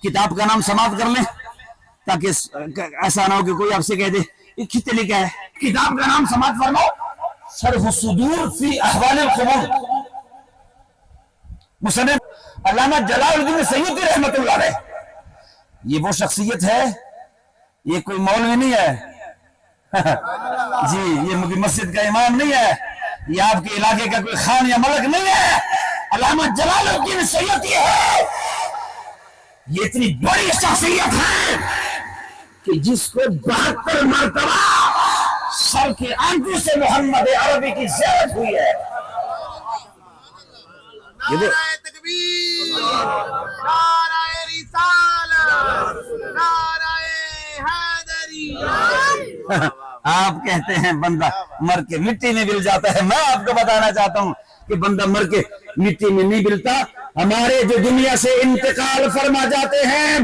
کتاب کا نام سماعت کر لیں تاکہ ایسا نہ ہو کہ کوئی آپ سے کہہ دے یہ کتنے لکھا ہے. کتاب کا نام سماعت فرماؤ، شرح الصدور فی احوال القبور، مصنف علامہ جلال الدین سیوطی رحمۃ اللہ علیہ. یہ وہ شخصیت ہے، یہ کوئی مولوی نہیں ہے جی، یہ مسجد کا امام نہیں ہے، یہ آپ کے علاقے کا کوئی خان یا ملک نہیں ہے، علامہ جلال الدین سیوطی ہے. یہ اتنی بڑی شخصیت ہے کہ جس کو 72 مرتبہ سر کے آنکھوں سے محمد عربی کی زیارت ہوئی ہے. نعرہ تکبیر، نعرہ رسالت، نعرہ حیدری. آپ کہتے ہیں بندہ مر کے مٹی میں مل جاتا ہے، میں آپ کو بتانا چاہتا ہوں کہ بندہ مر کے مٹی میں نہیں ملتا. ہمارے جو دنیا سے انتقال فرما جاتے ہیں،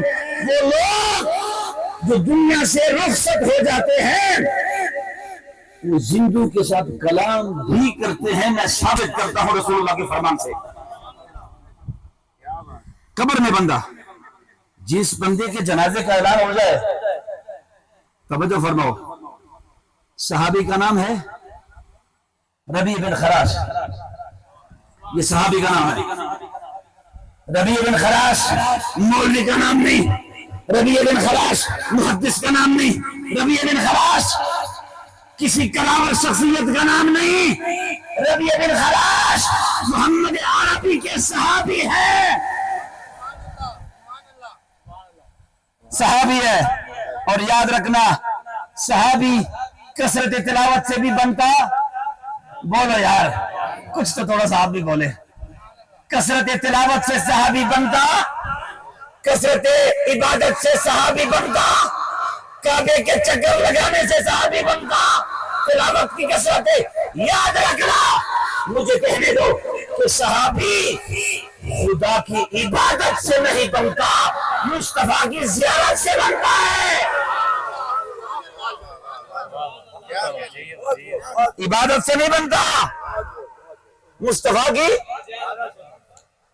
وہ لوگ جو دنیا سے رخصت ہو جاتے ہیں، وہ زندوں کے ساتھ کلام بھی کرتے ہیں. میں ثابت کرتا ہوں رسول اللہ کے فرمان سے. قبر میں بندہ، جس بندے کے جنازے کا اعلان ہو جائے، توجہ فرماؤ، صحابی کا نام ہے ربیع بن خراش. یہ صحابی کا نام ہے. ربیع بن خراش مولوی کا نام نہیں، ربیع بن خراش محدث کا نام نہیں، ربیع بن خراش کسی کلاور شخصیت کا نام نہیں. ربیع بن خراش محمد عربی کے صحابی ہے، صحابی ہے. اور یاد رکھنا، صحابی کثرت تلاوت سے بھی بنتا. بولو یار کچھ تو تھوڑا سا آپ بھی بولے. کثرت تلاوت سے صحابی بنتا، کثرت عبادت سے صحابی بنتا، کعبے کے چکر لگانے سے صحابی بنتا، تلاوت کی کثرت. یاد رکھنا، مجھے کہنے دو کہ صحابی خدا کی عبادت سے نہیں بنتا، مصطفیٰ کی زیارت سے بنتا ہے. عبادت سے نہیں بنتا، مصطفیٰ کی.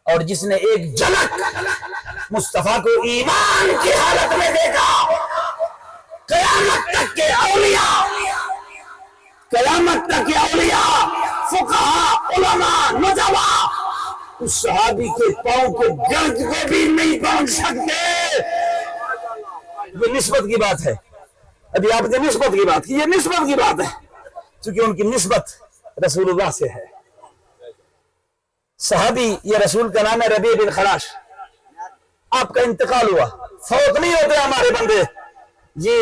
اور جس نے ایک جھلک مصطفیٰ کو ایمان کی حالت میں دیکھا، قیامت تک کے اولیاء، قیامت تک کے اولیاء، فقہاء، علماء، نجبا اس صحابی کے پاؤں کے گرد کو بھی نہیں پہنچ سکتے. یہ نسبت کی بات ہے. ابھی آپ نے نسبت کی بات کی، یہ نسبت کی بات ہے، چونکہ ان کی نسبت رسول اللہ سے ہے. صحابی، یہ رسول کا نام ہے ربیع بن خراش. آپ کا انتقال ہوا، فوت نہیں ہوتے ہمارے بندے جی،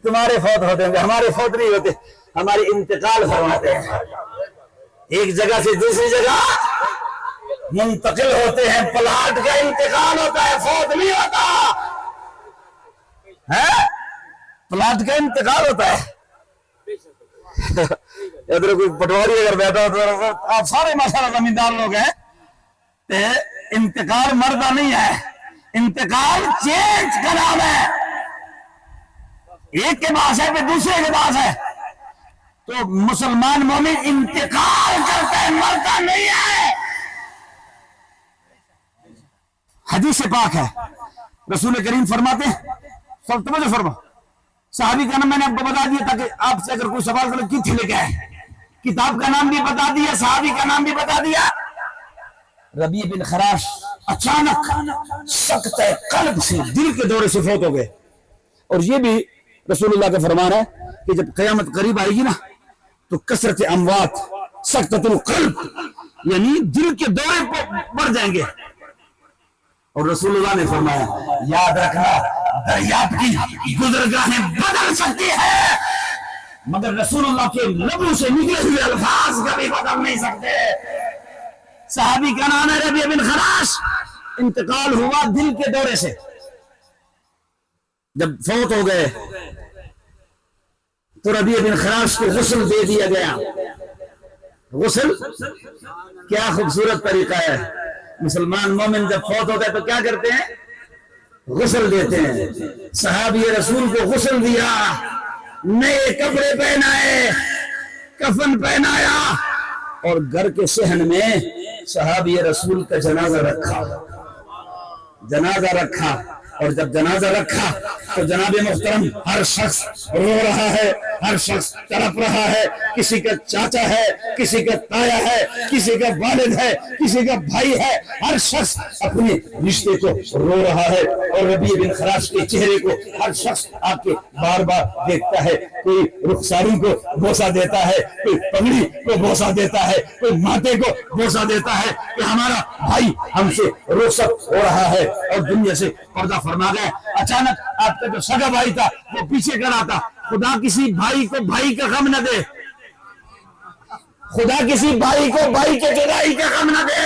تمہارے فوت ہوتے ہیں، ہمارے فوت نہیں ہوتے، ہمارے انتقال فرماتے ہیں. ایک جگہ سے دوسری جگہ منتقل ہوتے ہیں، پلاٹ کا انتقال ہوتا ہے، فوت نہیں ہوتا ہے، پلاٹ کا انتقال ہوتا ہے. ادھر کوئی پٹواری اگر بیٹھا ہو تو آپ سارے ماشاءاللہ زمیندار لوگ ہیں. انتقال مردہ نہیں ہے، انتقال چینج کا نام ہے. ایک کے پاس ہے پھر دوسرے کے پاس ہے. تو مسلمان مومن انتقال کرتا ہے، مرتا نہیں ہے. حدیث پاک ہے، رسول کریم فرماتے ہیں، سب توجہ فرما. صحابی کا نام میں نے آپ کو بتا دیا تاکہ آپ سے اگر کوئی سوال کرے کتنے لے کے آئے. کتاب کا نام بھی بتا دیا، صحابی کا نام بھی بتا دیا. ربیع بن خراش اچانک سکتہ قلب سے، دل کے دورے سے فوت ہو گئے. اور یہ بھی رسول اللہ کا فرمان ہے کہ جب قیامت قریب آئے گی نا تو کثرت اموات، سکتۃ القلب، یعنی دل کے دورے بڑھ جائیں گے. اور رسول اللہ نے فرمایا، یاد رکھنا، دریافت کی گزرگاہیں بدل سکتی ہے مگر رسول اللہ کے لبوں سے نکلے ہوئے الفاظ کبھی بدل نہیں سکتے. صحابی کا نام ہے ربیع بن خراش. انتقال ہوا دل کے دورے سے. جب فوت ہو گئے تو ربیع بن خراش کو غسل دے دیا گیا. غسل کیا خوبصورت طریقہ ہے. مسلمان مومن جب فوت ہوتا ہے تو کیا کرتے ہیں؟ غسل دیتے ہیں. صحابی رسول کو غسل دیا، نئے کپڑے پہنائے، کفن پہنایا، اور گھر کے صحن میں صحابی رسول کا جنازہ رکھا. جنازہ رکھا، اور جب جنازہ رکھا تو جناب محترم ہر شخص رو رہا ہے، ہر شخص تڑپ رہا ہے، کسی کا چاچا ہے، کسی کا تایا ہے، کسی کا والد ہے، کسی کا بھائی ہے، ہر شخص اپنے رشتے کو رو رہا ہے، اور ربیع بن خراش کے چہرے کو ہر شخص آپ کے بار بار دیکھتا ہے، کوئی رخساروں کو بوسہ دیتا ہے، کوئی پگڑی کو بوسہ دیتا ہے، کوئی ماتھے کو بوسہ دیتا ہے کہ ہمارا بھائی ہم سے رخصت ہو رہا ہے اور دنیا سے پردہ فرما گئے۔ اچانک آپ کا جو سگا بھائی تھا وہ پیچھے کھڑا تھا۔ خدا کسی بھائی کو بھائی کا غم نہ دے، خدا کسی بھائی کو بھائی کے جدائی کا غم نہ دے۔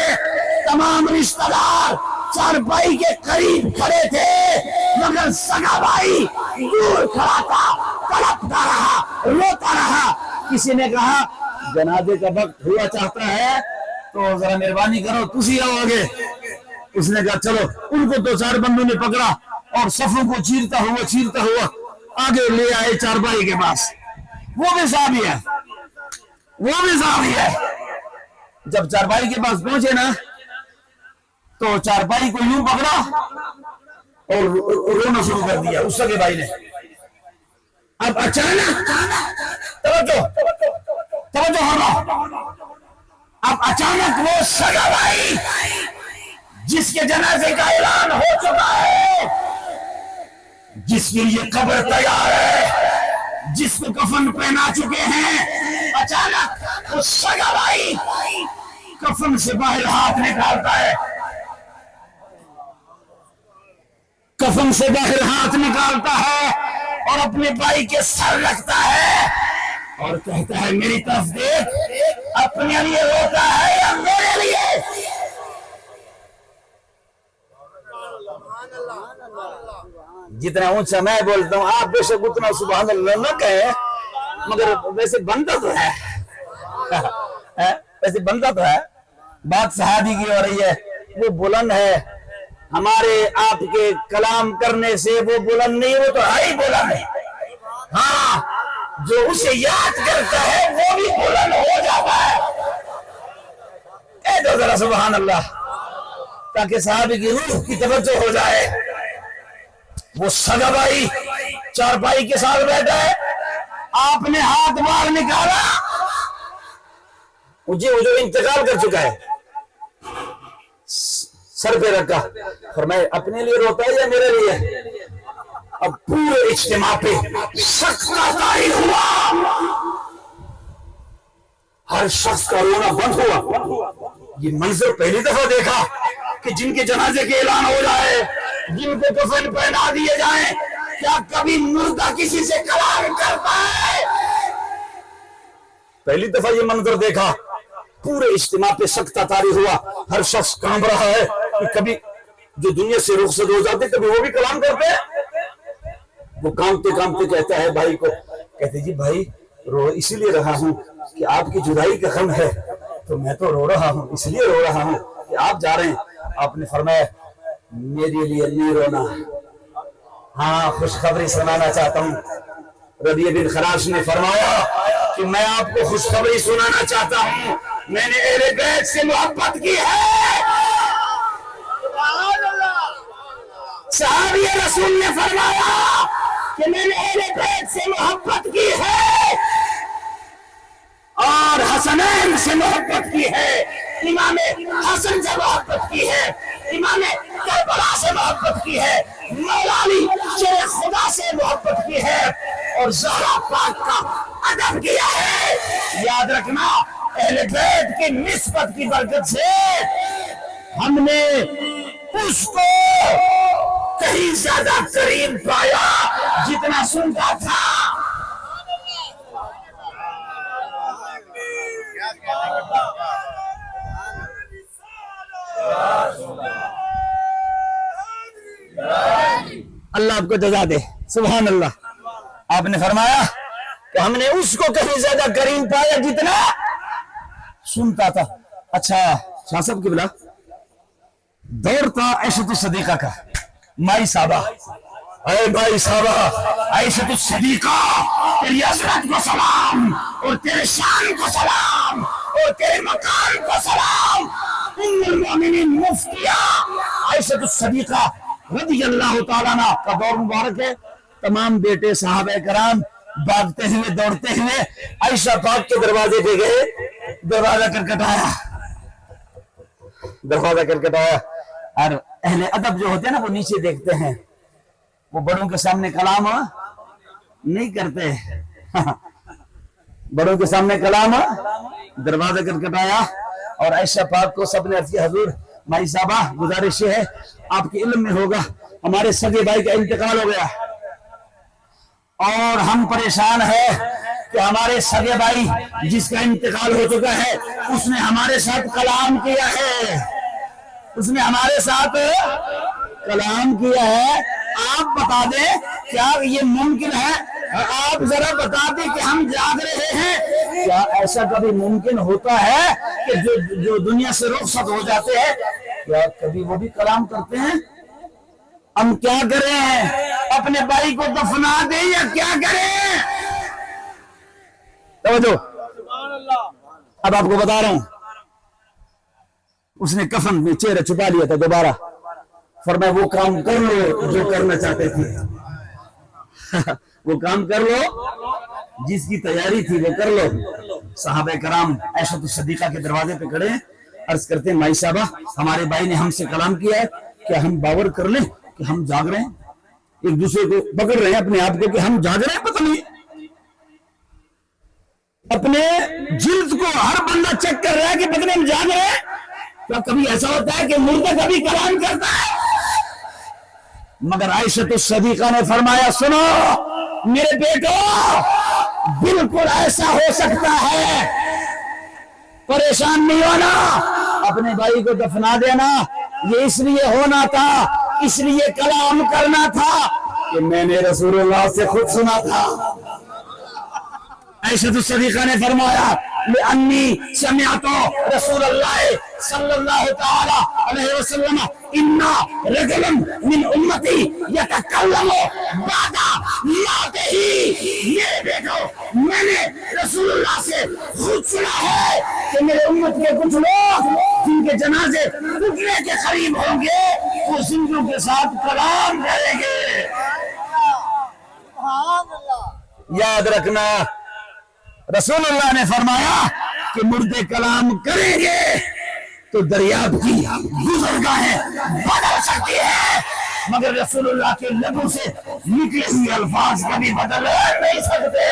تمام رشتہ دار چارپائی کے قریب کھڑے تھے، مگر سگا بھائی دور کھڑا تھا، تڑپتا رہا، روتا رہا۔ کسی نے کہا جنازے کا وقت ہوا چاہتا ہے تو ذرا مہربانی کرو تسی آؤ آگے۔ اس نے کہا چلو، ان کو دو چار بندوں نے پکڑا اور صفوں کو چیرتا ہوا آگے لے آئے چارپائی کے پاس۔ وہ بھی صحابی ہے، جب چارپائی کے پاس پہنچے نا تو چارپائی کو یوں پکڑا اور رونا شروع کر دیا اس سگے بھائی نے۔ اب اچانک توجہ ہونا، اب اچانک وہ سگا بھائی جس کے جنازے کا اعلان ہو چکا ہے، جس کے لیے قبر تیار ہے، جس کو کفن پہنا چکے ہیں، اچانک وہ سگا بھائی کفن سے باہر ہاتھ نکالتا ہے، کفن سے باہر ہاتھ نکالتا ہے اور اپنے بھائی کے سر رکھتا ہے اور کہتا ہے میری طرف دیکھ، اپنے لیے روتا ہے یا میرے لیے؟ جتنا اونچا میں بولتا ہوں آپ بے شک اتنا سبحان اللہ نہ کہیں، مگر ویسے بنتا تو ہے، ویسے بنتا تو ہے۔ بات صحابی کی ہو رہی ہے، وہ بلند ہے، ہمارے آپ کے کلام کرنے سے وہ بلند نہیں، وہ تو ہے ہی بلند ہے۔ ہاں، جو اسے یاد کرتا ہے وہ بھی بلند ہو جاتا ہے۔ کہہ دو ذرا سبحان اللہ، تاکہ صحابی کی روح کی توجہ ہو جائے۔ وہ سگا بھائی چارپائی کے ساتھ بیٹھا ہے، آپ نے ہاتھ باہر نکالا، وہ جو انتقال کر چکا ہے، سر پہ رکھا، فرمایا اپنے لیے روتا ہے یا میرے لیے؟ اب پورے اجتماع پہ سخت طاری ہوا، ہر شخص کا رونا بند ہوا۔ یہ منظر پہلی دفعہ دیکھا کہ جن کے جنازے کے اعلان ہو جائے، جن کو کفن پہنا دیے جائیں، کیا کبھی مردہ کسی سے کلام کرتا ہے؟ پہلی دفعہ یہ منظر دیکھا، پورے اجتماع پہ سخت طاری ہوا، ہر شخص کانپ رہا ہے کہ کبھی جو دنیا سے رخصت ہو جاتے کبھی وہ بھی کلام کرتے ہیں۔ وہ کانپتے کہتا ہے بھائی کو، کہتے جی بھائی رو اسی لیے رہا ہوں کہ آپ کی جدائی کا غم ہے، تو میں تو رو رہا ہوں، اس لیے رو رہا ہوں کہ آپ جا رہے ہیں۔ آپ نے فرمایا میرے لیے نہیں رونا، ہاں خوشخبری سنانا چاہتا ہوں۔ ربیع بن خراش نے فرمایا کہ میں آپ کو خوشخبری سنانا چاہتا ہوں، میں نے اہل بیت سے محبت کی ہے۔ صحابی رسول نے فرمایا کہ میں نے اہل بیت سے محبت کی ہے اور حسنین سے محبت کی ہے، امام حسن سے محبت کی ہے، امام کربلا سے محبت کی ہے، مولا علی شیر خدا سے محبت کی ہے اور زہرا پاک کا ادب کیا ہے۔ یاد رکھنا اہل بیت کی نسبت کی برکت سے ہم نے اس کو کہیں زیادہ قریب پایا جتنا سنتا تھا۔ اللہ آپ کو جزا دے، سبحان اللہ۔ آپ نے فرمایا کہ ہم نے اس کو کہیں زیادہ قریب پایا جتنا سنتا تھا۔ اچھا شاہ صاحب کی بلا دور تھا عائشۃ الصدیقہ کا، مائی صاحبہ، اے مائی صاحبہ عائشۃ الصدیقہ، تیری عظمت کو سلام اور تیرے شان کو سلام اور تیرے مقام کو سلام۔ ام المؤمنین مفتیہ عائشہ الصدیقہ رضی اللہ تعالیٰ عنہ کا دور مبارک ہے. تمام بیٹے صحابہ کرام بھاگتے ہوئے دوڑتے ہوئے عائشہ پاک کے دروازے پہ گئے. دروازہ کھٹکھٹایا اور اہل ادب جو ہوتے ہیں نا وہ نیچے دیکھتے ہیں, وہ بڑوں کے سامنے کلام نہیں کرتے. بڑوں کے سامنے کلام. دروازہ کھٹکھٹایا اور عائشہ پاک کو سب نے عرض کیا, حضور مائی صاحبہ گزارش ہے, آپ کے علم میں ہوگا ہمارے سگے بھائی کا انتقال ہو گیا اور ہم پریشان ہیں کہ ہمارے سگے بھائی جس کا انتقال ہو چکا ہے اس نے ہمارے ساتھ کلام کیا ہے, اس نے ہمارے ساتھ کلام کیا ہے. آپ بتا دیں کیا یہ ممکن ہے؟ آپ ذرا بتا دیں کہ ہم جاگ رہے ہیں, کیا ایسا کبھی ممکن ہوتا ہے کہ جو دنیا سے رخصت ہو جاتے ہیں کیا کبھی وہ بھی کلام کرتے ہیں؟ ہم کیا کریں, اپنے بھائی کو دفنا دیں یا کیا کریں؟ توجہ, اب آپ کو بتا رہا ہوں. اس نے کفن میں چہرہ چھپا لیا تھا دوبارہ, فرمایا وہ کام کر لو جو کرنا چاہتے تھے. وہ کام کر لو جس کی تیاری تھی وہ کر لو. صحابہ کرام عائشہ الصدیقہ کے دروازے پہ کھڑے عرض کرتے ہیں, مائی صاحبہ ہمارے بھائی نے ہم سے کلام کیا ہے, کیا ہم باور کر لیں کہ ہم جاگ رہے ہیں؟ ایک دوسرے کو پکڑ رہے ہیں اپنے آپ کو کہ ہم جاگ رہے ہیں. پتہ نہیں, اپنے جلد کو ہر بندہ چیک کر رہا ہے کہ پتہ نہیں ہم جاگ رہے ہیں. کیا کبھی ایسا ہوتا ہے کہ مردہ کبھی کلام کرتا ہے؟ مگر عائشہ الصدیقہ نے فرمایا, سنو میرے بیٹو, بالکل ایسا ہو سکتا ہے, پریشان نہیں ہونا, اپنے بھائی کو دفنا دینا. یہ اس لیے ہونا تھا, اس لیے کلام کرنا تھا کہ میں نے رسول اللہ سے خود سنا تھا. عائشہ الصدیقہ نے فرمایا, لأنی سمعت رسول اللہ صلی اللہ تعالی علیہ وسلم ان رجلا من امتی یتکلم بعد موتہ. میرے بیٹو میں نے رسول اللہ سے خود سنا ہے کہ میرے امت کے کچھ لوگ جن کے جنازے اٹھنے کے قریب ہوں گے وہ زندوں کے ساتھ کلام کریں گے. یاد رکھنا, رسول اللہ نے فرمایا کہ مردے کلام کریں گے تو دریاب کی گزرگاہیں بدل سکتی ہے, مگر رسول اللہ کے لبوں سے نکلے ہوئے الفاظ کبھی بدل نہیں سکتے.